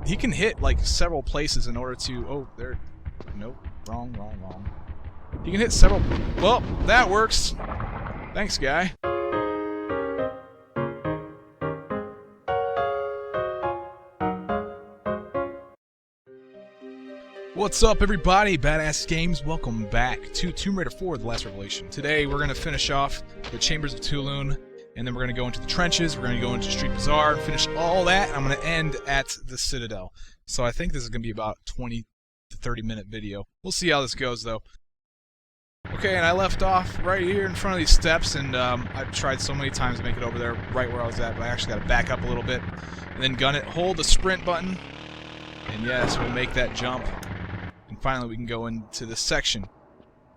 he can hit like several places in order to. Oh, there. Nope. Wrong. He can hit several. Well, that works. Thanks, guy. What's up, everybody? Badass Games. Welcome back to Tomb Raider 4: The Last Revelation. Today, we're going to finish off the Chambers of Tulun, and then we're going to go into the trenches, we're going to go into Street Bazaar, finish all that, and I'm going to end at the Citadel. So I think this is going to be about a 20 to 30 minute video. We'll see how this goes, though. Okay, and I left off right here in front of these steps, and I've tried so many times to make it over there right where I was at, but I actually got to back up a little bit, and then gun it, hold the sprint button, and yes, we'll make that jump. And finally, we can go into this section.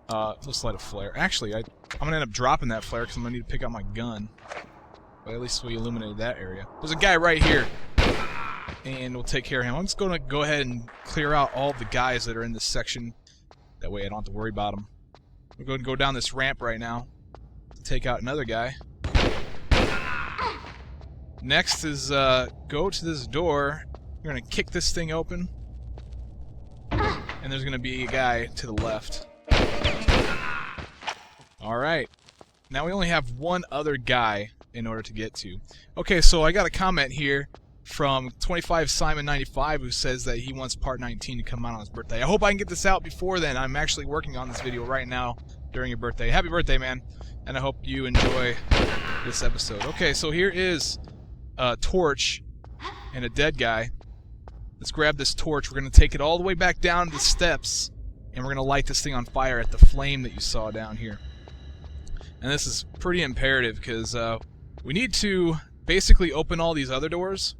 Let's light a flare. Actually, I'm going to end up dropping that flare because I'm going to need to pick up my gun. But at least we illuminated that area. There's a guy right here. And we'll take care of him. I'm just going to go ahead and clear out all the guys that are in this section. That way I don't have to worry about them. We're going to go down this ramp right now to take out another guy. Next is go to this door. We're going to kick this thing open. And there's going to be a guy to the left. Alright. Now we only have one other guy in order to get to. Okay, so I got a comment here from 25Simon95 who says that he wants part 19 to come out on his birthday. I hope I can get this out before then. I'm actually working on this video right now during your birthday. Happy birthday, man. And I hope you enjoy this episode. Okay, so here is a torch and a dead guy. Let's grab this torch. We're going to take it all the way back down the steps, and we're going to light this thing on fire at the flame that you saw down here. And this is pretty imperative because we need to basically open all these other doors.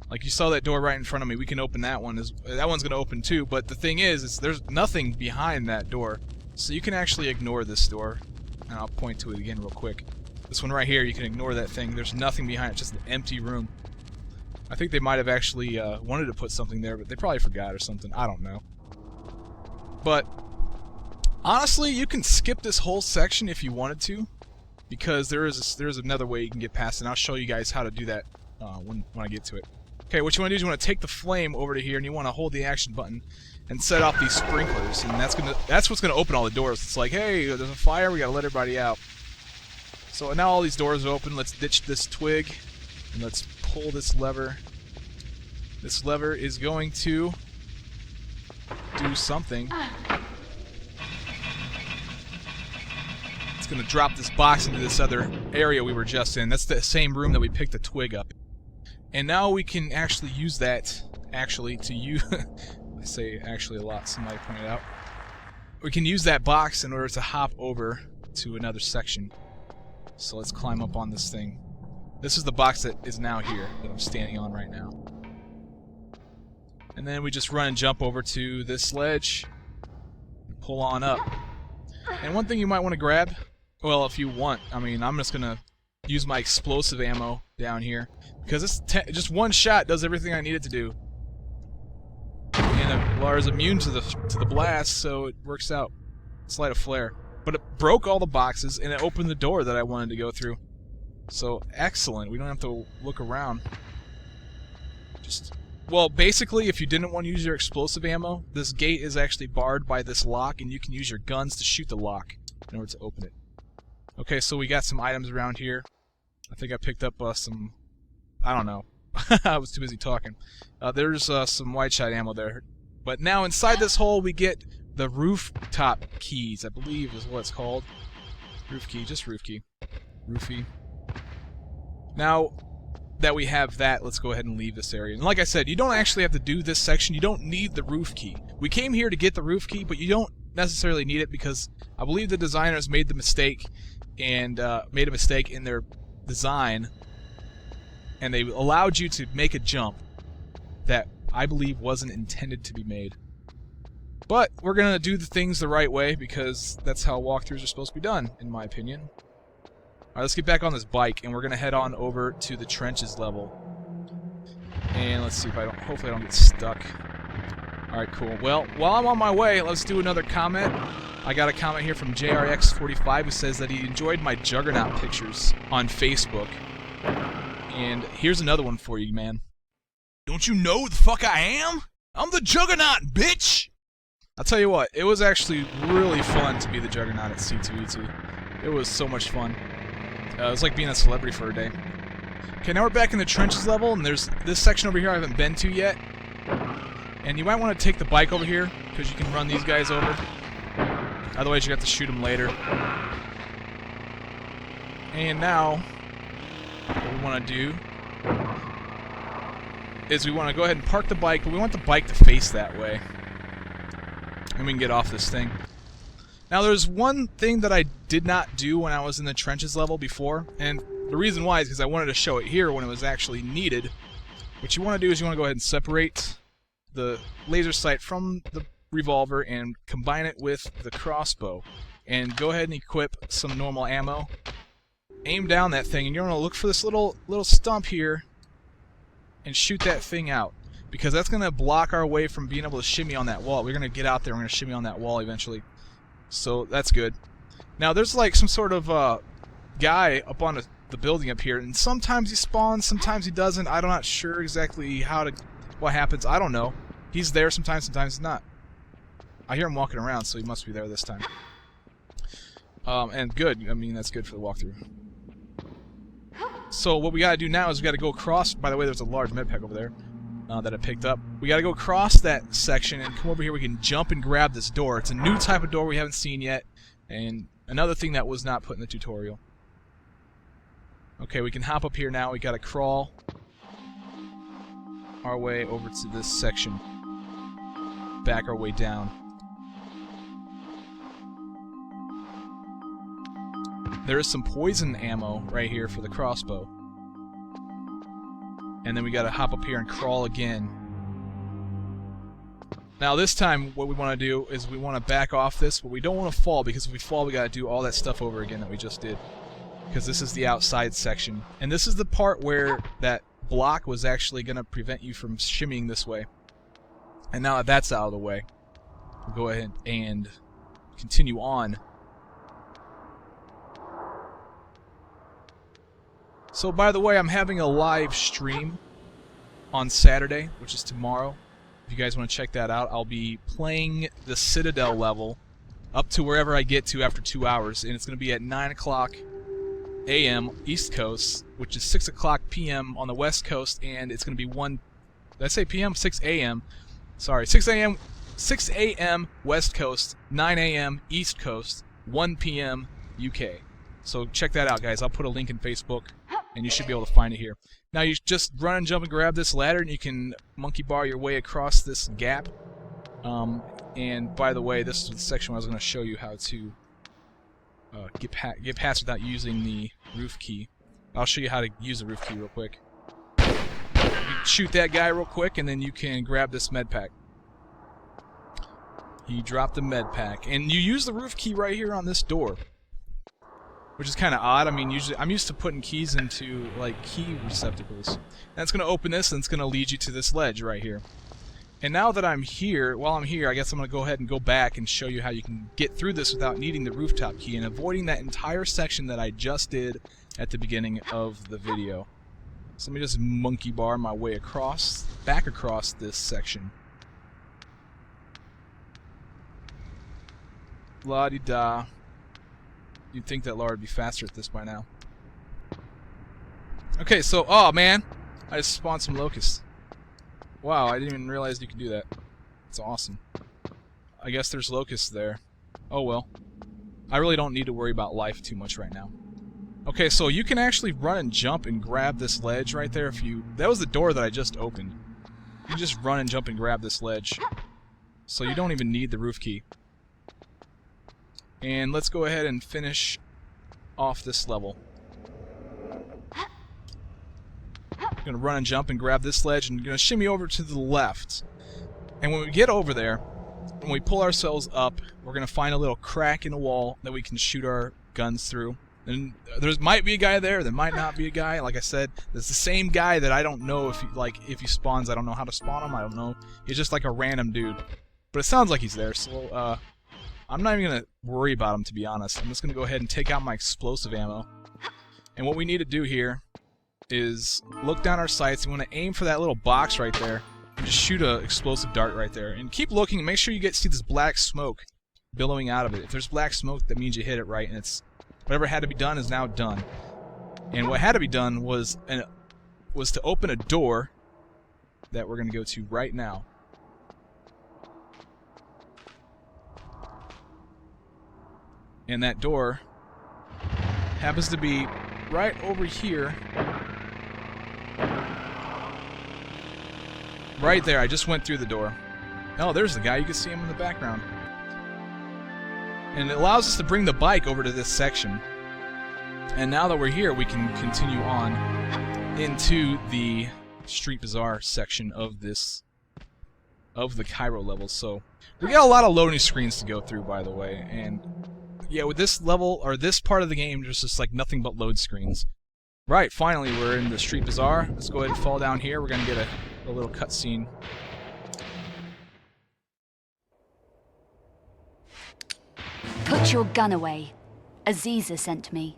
Like you saw that door right in front of me. We can open that one. That one's going to open too, but the thing is there's nothing behind that door. So you can actually ignore this door. And I'll point to it again real quick. This one right here, you can ignore that thing. There's nothing behind it, just an empty room. I think they might have actually wanted to put something there, but they probably forgot or something. I don't know. But honestly, you can skip this whole section if you wanted to, because there's another way you can get past it, and I'll show you guys how to do that when I get to it. Okay, what you want to do is you want to take the flame over to here, and you want to hold the action button and set off these sprinklers, and that's what's gonna open all the doors. It's like, hey, there's a fire, we gotta let everybody out. So now all these doors are open. Let's ditch this twig. And let's pull this lever. This lever is going to do something. It's going to drop this box into this other area we were just in. That's the same room that we picked the twig up. And now we can actually use that, to use... I say actually a lot, somebody pointed out. We can use that box in order to hop over to another section. So let's climb up on this thing. This is the box that is now here, that I'm standing on right now. And then we just run and jump over to this ledge, and pull on up. And one thing you might want to grab, well, if you want, I mean, I'm just going to use my explosive ammo down here, because this just one shot does everything I need it to do. And Lara's immune to the blast, so it works out. Let's light a flare. But it broke all the boxes, and it opened the door that I wanted to go through. So, excellent. We don't have to look around. Well, basically, if you didn't want to use your explosive ammo, this gate is actually barred by this lock, and you can use your guns to shoot the lock in order to open it. Okay, so we got some items around here. I think I picked up some... I don't know. I was too busy talking. There's some white shot ammo there. But now, inside this hole, we get the rooftop keys, I believe is what it's called. Roof key, just roof key. Roofie. Now that we have that, let's go ahead and leave this area. And like I said, you don't actually have to do this section. You don't need the roof key. We came here to get the roof key, but you don't necessarily need it because I believe the designers made the mistake and made a mistake in their design, and they allowed you to make a jump that I believe wasn't intended to be made. But we're going to do the things the right way because that's how walkthroughs are supposed to be done, in my opinion. Alright, let's get back on this bike, and we're going to head on over to the trenches level. And let's see if hopefully I don't get stuck. Alright, cool. Well, while I'm on my way, let's do another comment. I got a comment here from JRX45 who says that he enjoyed my Juggernaut pictures on Facebook. And here's another one for you, man. Don't you know who the fuck I am? I'm the Juggernaut, bitch! I'll tell you what, it was actually really fun to be the Juggernaut at C2E2. It was so much fun. It was like being a celebrity for a day. Okay, now we're back in the trenches level, and there's this section over here I haven't been to yet. And you might want to take the bike over here, because you can run these guys over. Otherwise, you have to shoot them later. And now, what we want to do is we want to go ahead and park the bike, but we want the bike to face that way. And we can get off this thing. Now, there's one thing that I did not do when I was in the trenches level before, and the reason why is because I wanted to show it here when it was actually needed. What you want to do is you want to go ahead and separate the laser sight from the revolver and combine it with the crossbow. And go ahead and equip some normal ammo. Aim down that thing, and you're going to look for this little stump here and shoot that thing out. Because that's going to block our way from being able to shimmy on that wall. We're going to get out there and we're going to shimmy on that wall eventually. So that's good. Now there's like some sort of guy up on the building up here, and sometimes he spawns, sometimes he doesn't. I'm not sure exactly what happens. I don't know. He's there sometimes he's not. I hear him walking around, so he must be there this time. And good. I mean, that's good for the walkthrough. So what we gotta do now is we gotta go across. By the way, there's a large med pack over there that I picked up. We gotta go across that section and come over here. We can jump and grab this door. It's a new type of door we haven't seen yet, and another thing that was not put in the tutorial. Okay, we can hop up here now. We gotta crawl our way over to this section. Back our way down. There is some poison ammo right here for the crossbow. And then we gotta hop up here and crawl again. Now this time what we want to do is we want to back off this, but we don't want to fall, because if we fall we gotta do all that stuff over again that we just did. Because this is the outside section. And this is the part where that block was actually gonna prevent you from shimmying this way. And now that that's out of the way, we'll go ahead and continue on. So, by the way, I'm having a live stream on Saturday, which is tomorrow. If you guys want to check that out, I'll be playing the Citadel level up to wherever I get to after 2 hours, and it's going to be at 9 o'clock a.m. East Coast, which is 6 o'clock p.m. on the West Coast, and it's going to be 1... Did I say p.m.? 6 a.m. Sorry, 6 a.m. 6 a.m. West Coast, 9 a.m. East Coast, 1 p.m. UK. So check that out, guys. I'll put a link in Facebook, and you should be able to find it here. Now you just run and jump and grab this ladder, and you can monkey bar your way across this gap. And by the way, this is the section where I was going to show you how to get past without using the roof key. I'll show you how to use the roof key real quick. You shoot that guy real quick, and then you can grab this med pack. You drop the med pack, and you use the roof key right here on this door, which is kind of odd. I mean, usually I'm used to putting keys into like key receptacles. And it's going to open this, and it's going to lead you to this ledge right here. And now that I'm here, while I'm here, I guess I'm going to go ahead and go back and show you how you can get through this without needing the rooftop key and avoiding that entire section that I just did at the beginning of the video. So let me just monkey bar my way across, back across this section. La-di-da. You'd think that Laura would be faster at this by now. Okay, so, oh man, I just spawned some locusts. Wow, I didn't even realize you could do that. It's awesome. I guess there's locusts there. Oh well. I really don't need to worry about life too much right now. Okay, so you can actually run and jump and grab this ledge right there if you... That was the door that I just opened. You can just run and jump and grab this ledge. So you don't even need the roof key. And let's go ahead and finish off this level. I'm going to run and jump and grab this ledge, and going to shimmy over to the left. And when we get over there, when we pull ourselves up, we're going to find a little crack in the wall that we can shoot our guns through. And there might be a guy there might not be a guy. Like I said, it's the same guy that I don't know if he spawns. I don't know how to spawn him. I don't know. He's just like a random dude. But it sounds like he's there, so I'm not even going to worry about him, to be honest. I'm just going to go ahead and take out my explosive ammo. And what we need to do here is look down our sights. You want to aim for that little box right there. And just shoot a explosive dart right there. And keep looking and make sure you see this black smoke billowing out of it. If there's black smoke, that means you hit it right, and it's whatever had to be done is now done. And what had to be done was to open a door that we're going to go to right now. And that door happens to be right over here. Right there. I just went through the door. Oh, there's the guy. You can see him in the background. And it allows us to bring the bike over to this section. And now that we're here, we can continue on into the Street Bazaar section of the Cairo level. So we got a lot of loading screens to go through, by the way. And yeah, with this level, or this part of the game, there's just like nothing but load screens. Right, finally we're in the Street Bazaar. Let's go ahead and fall down here. We're going to get a little cutscene. Put your gun away. Aziza sent me.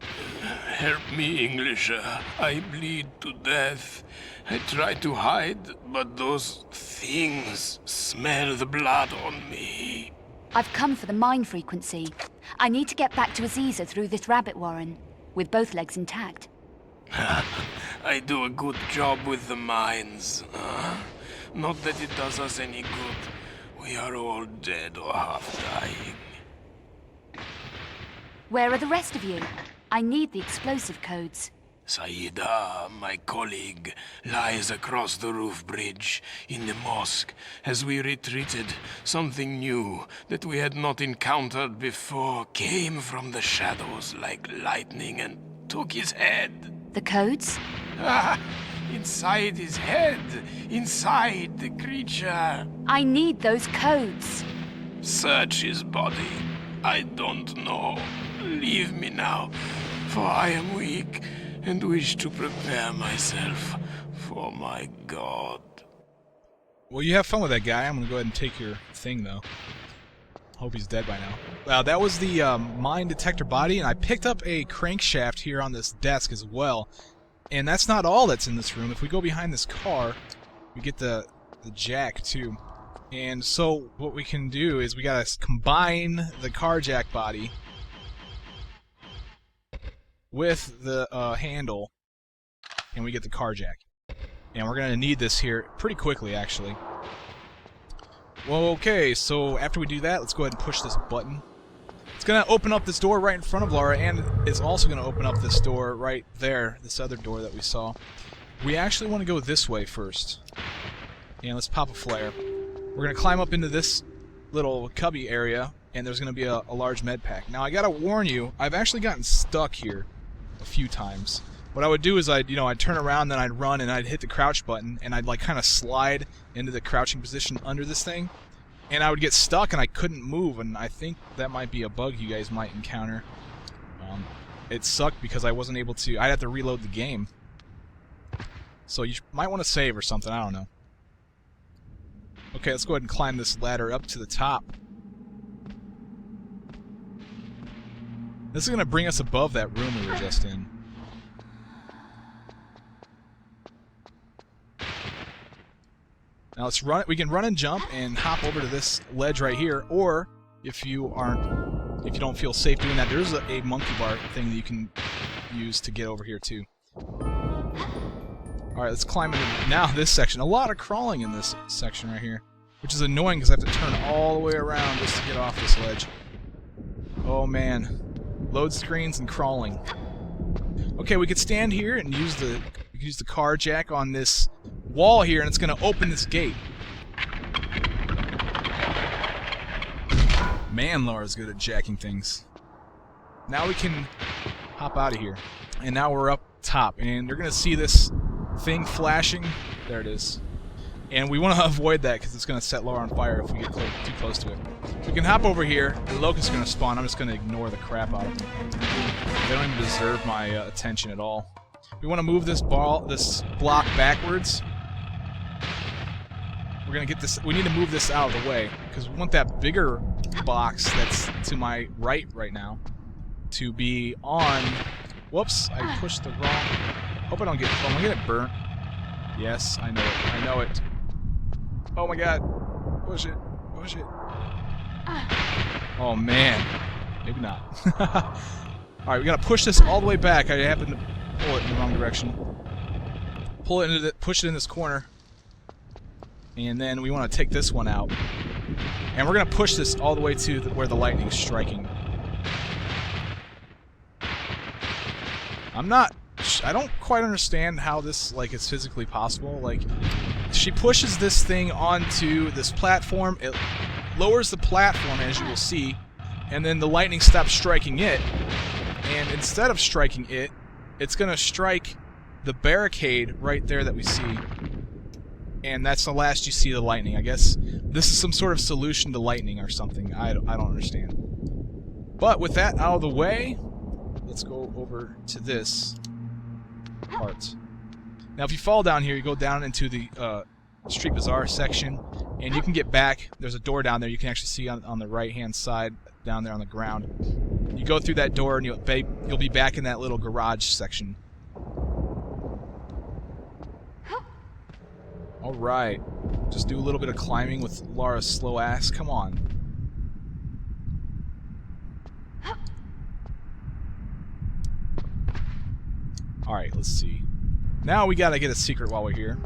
Help me, English. I bleed to death. I try to hide, but those things smell the blood on me. I've come for the mine frequency. I need to get back to Aziza through this rabbit warren, with both legs intact. I do a good job with the mines. Not that it does us any good. We are all dead or half dying. Where are the rest of you? I need the explosive codes. Saida, my colleague, lies across the roof bridge in the mosque. As we retreated, something new that we had not encountered before came from the shadows like lightning and took his head. The codes? Inside his head, inside the creature. I need those codes. Search his body. I don't know. Leave me now, for I am weak and wish to prepare myself for my god. Well, you have fun with that guy. I'm going to go ahead and take your thing, though. Hope he's dead by now. That was the mine detector body, and I picked up a crankshaft here on this desk as well. And that's not all that's in this room. If we go behind this car, we get the jack, too. And so what we can do is we got to combine the car jack body with the handle, and we get the car jack. And we're going to need this here pretty quickly, actually. Well, okay, so after we do that, let's go ahead and push this button. It's going to open up this door right in front of Laura, and it's also going to open up this door right there, this other door that we saw. We actually want to go this way first. And let's pop a flare. We're going to climb up into this little cubby area, and there's going to be a large med pack. Now, I got to warn you, I've actually gotten stuck here a few times. What I would do is I'd turn around, then I'd run, and I'd hit the crouch button, and I'd like kind of slide into the crouching position under this thing, and I would get stuck and I couldn't move, and I think that might be a bug you guys might encounter. It sucked because I wasn't able to. I'd have to reload the game. So you might want to save or something, I don't know. Okay, let's go ahead and climb this ladder up to the top. This is going to bring us above that room we were just in. Now let's run it. We can run and jump and hop over to this ledge right here, or if you don't feel safe doing that, there's a monkey bar thing that you can use to get over here too. Alright, let's climb into now this section. A lot of crawling in this section right here, which is annoying because I have to turn all the way around just to get off this ledge. Oh man. Load screens and crawling. Okay, we could stand here and use the car jack on this wall here, and it's going to open this gate. Man, Laura's good at jacking things. Now we can hop out of here. And now we're up top, and you're going to see this thing flashing. There it is. And we want to avoid that because it's going to set Laura on fire if we get too close to it. We can hop over here. The locusts are going to spawn. I'm just going to ignore the crap out of them. They don't even deserve my attention at all. We want to move this block backwards. We're going to get this. We need to move this out of the way because we want that bigger box that's to my right now to be on. Whoops! I pushed the wrong. Hope I don't get... Oh, am I gonna get burnt? Yes, I know it. I know it. Oh my god. Push it. Push it. Oh man. Maybe not. Alright, we gotta push this all the way back. I happened to pull it in the wrong direction. Pull it into the... Push it in this corner. And then we want to take this one out. And we're gonna push this all the way to where the lightning's striking. I don't quite understand how this, like, is physically possible. Like, she pushes this thing onto this platform, it lowers the platform, as you will see, and then the lightning stops striking it, and instead of striking it, it's gonna strike the barricade right there that we see, and that's the last you see of the lightning. I guess this is some sort of solution to lightning or something. I don't understand. But with that out of the way, let's go over to this part. Now, if you fall down here, you go down into the Street Bazaar section, and you can get back. There's a door down there you can actually see on the right-hand side, down there on the ground. You go through that door, and you'll be back in that little garage section. Alright. Just do a little bit of climbing with Lara's slow ass. Come on. Alright, let's see. Now we gotta get a secret while we're here.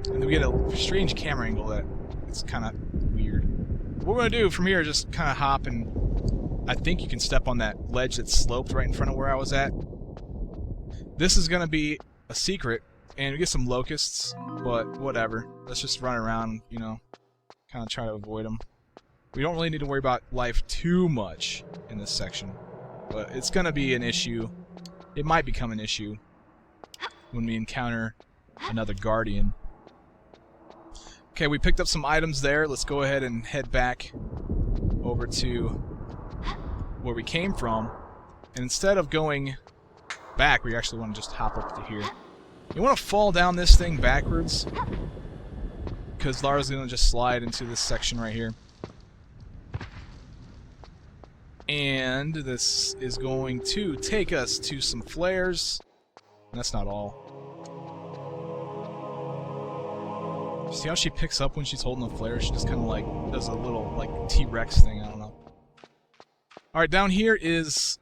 And then we get a strange camera angle that it's kind of weird. What we're gonna do from here is just kind of hop, and I think you can step on that ledge that's sloped right in front of where I was at. This is gonna be a secret, and we get some locusts, but whatever. Let's just run around, you know, kind of try to avoid them. We don't really need to worry about life too much in this section, but it's gonna be an issue. It might become an issue when we encounter another Guardian. Okay, we picked up some items there. Let's go ahead and head back over to where we came from. And instead of going back, we actually want to just hop up to here. You want to fall down this thing backwards, because Lara's going to just slide into this section right here. And this is going to take us to some flares. That's not all. See how she picks up when she's holding the flare? She just kind of like does a little like T-Rex thing, I don't know. Alright, down here is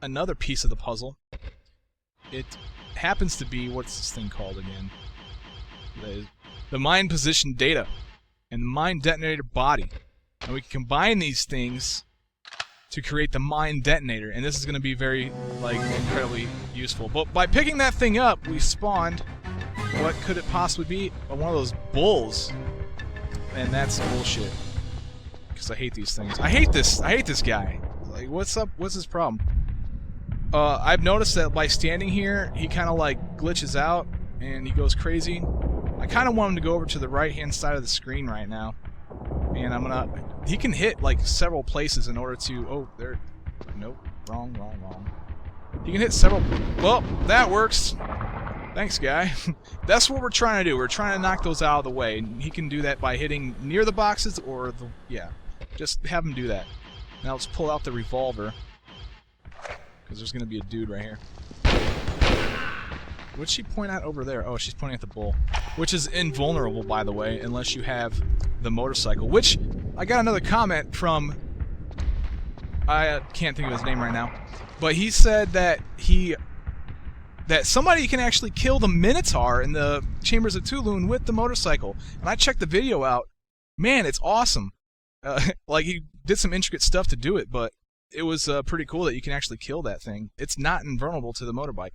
another piece of the puzzle. It happens to be, what's this thing called again? The mine position data and the mine detonator body. And we can combine these things to create the mine detonator, and this is going to be very, like, incredibly useful. But by picking that thing up, we spawned, what could it possibly be? One of those bulls. And that's bullshit. Because I hate these things. I hate this guy. Like, what's up? What's his problem? I've noticed that by standing here, he kind of, like, glitches out, and he goes crazy. I kind of want him to go over to the right-hand side of the screen right now. And I'm gonna... He can hit, like, several places in order to... Oh, there... Nope. Wrong. He can hit several... Well, that works. Thanks, guy. That's what we're trying to do. We're trying to knock those out of the way. And he can do that by hitting near the boxes or the... Yeah. Just have him do that. Now let's pull out the revolver. Because there's gonna be a dude right here. What'd she point at over there? Oh, she's pointing at the bull. Which is invulnerable, by the way, unless you have the motorcycle. Which, I got another comment from... I can't think of his name right now. But he said that that somebody can actually kill the Minotaur in the Chambers of Tulun with the motorcycle. And I checked the video out. Man, it's awesome. Like, he did some intricate stuff to do it, but it was pretty cool that you can actually kill that thing. It's not invulnerable to the motorbike.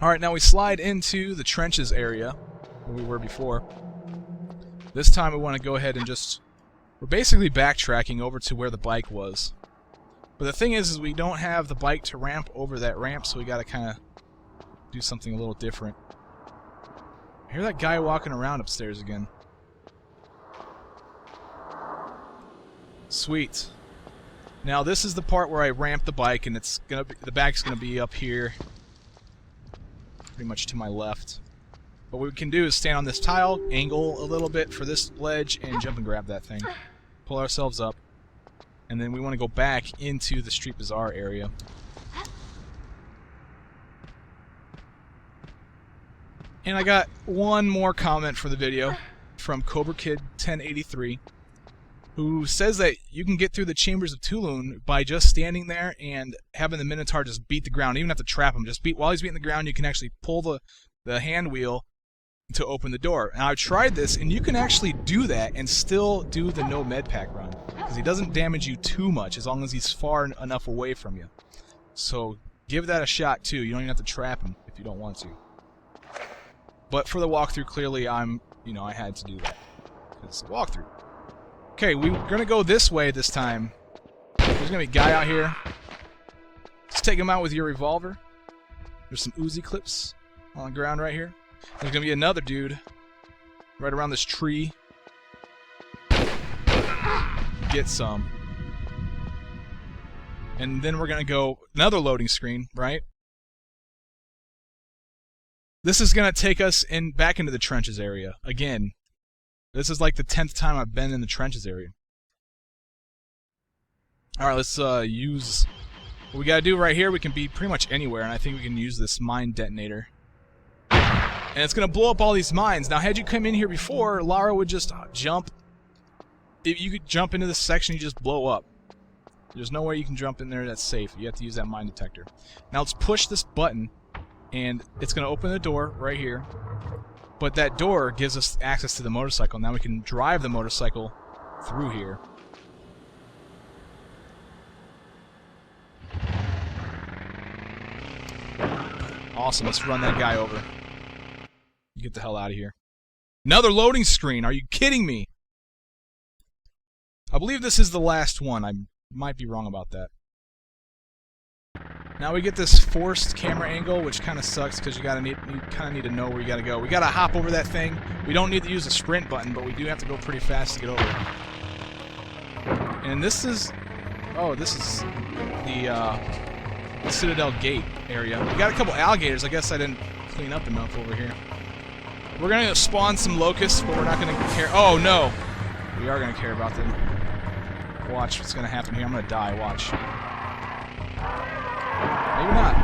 Alright, now we slide into the trenches area, where we were before. This time we want to go ahead and just... We're basically backtracking over to where the bike was. But the thing is we don't have the bike to ramp over that ramp, so we gotta kind of do something a little different. I hear that guy walking around upstairs again. Sweet. Now this is the part where I ramp the bike, and it's gonna be, the back's gonna be up here, pretty much to my left. What we can do is stand on this tile, angle a little bit for this ledge, and jump and grab that thing. Pull ourselves up, and then we want to go back into the Street Bazaar area. And I got one more comment for the video from Cobra Kid 1083, who says that you can get through the chambers of Tulun by just standing there and having the Minotaur just beat the ground. You don't have to trap him. Just while he's beating the ground, you can actually pull the hand wheel to open the door. And I've tried this, and you can actually do that and still do the no med pack run, because he doesn't damage you too much as long as he's far enough away from you. So give that a shot too. You don't even have to trap him if you don't want to. But for the walkthrough, clearly I had to do that. It's a walkthrough. Okay, we're gonna go this way this time. There's gonna be a guy out here. Just take him out with your revolver. There's some Uzi clips on the ground right here. There's gonna be another dude right around this tree. Get some. And then we're gonna go another loading screen, right? This is gonna take us back into the trenches area again. This is like the 10th time I've been in the trenches area. All right, let's use what we gotta do right here. We can be pretty much anywhere, and I think we can use this mine detonator. And it's gonna blow up all these mines. Now, had you come in here before, Lara would just jump. If you could jump into this section, you just blow up. There's no way you can jump in there that's safe. You have to use that mine detector. Now let's push this button, and it's going to open the door right here. But that door gives us access to the motorcycle. Now we can drive the motorcycle through here. Awesome, let's run that guy over. Get the hell out of here. Another loading screen, are you kidding me? I believe this is the last one. I might be wrong about that. Now we get this forced camera angle, which kind of sucks because you kind of need to know where you gotta go. We gotta hop over that thing. We don't need to use the sprint button, but we do have to go pretty fast to get over it. And this is the Citadel gate area. We got a couple alligators. I guess I didn't clean up enough over here. We're gonna spawn some locusts, but we're not gonna care. Oh no, we are gonna care about them. Watch what's gonna happen here. I'm gonna die. Watch. Maybe not.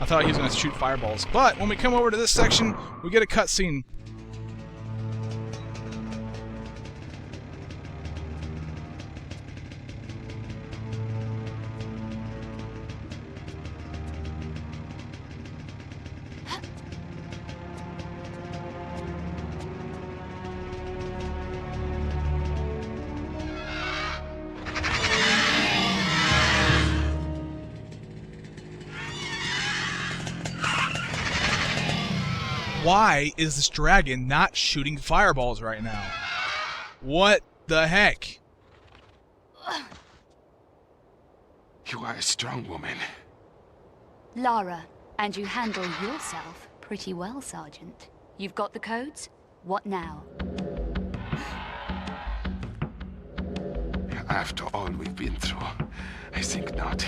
I thought he was gonna shoot fireballs. But when we come over to this section, we get a cutscene. Why is this dragon not shooting fireballs right now? What the heck? You are a strong woman. Lara, and you handle yourself pretty well, Sergeant. You've got the codes? What now? After all we've been through, I think not.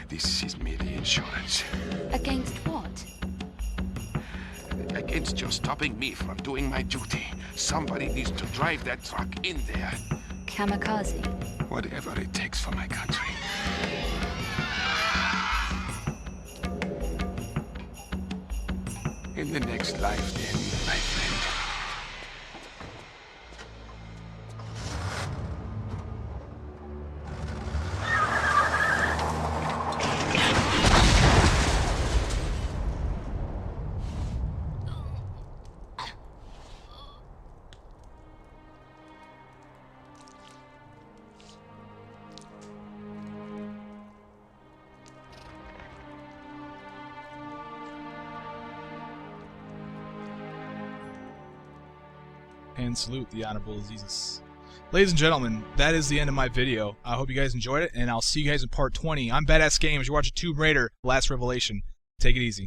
This is merely insurance. Against what? Against your stopping me from doing my duty. Somebody needs to drive that truck in there. Kamikaze. Whatever it takes for my country. In the next life, then, my friend. And salute the Honorable Azizus. Ladies and gentlemen, that is the end of my video. I hope you guys enjoyed it, and I'll see you guys in part 20. I'm Badass Games. You're watching Tomb Raider: Last Revelation. Take it easy.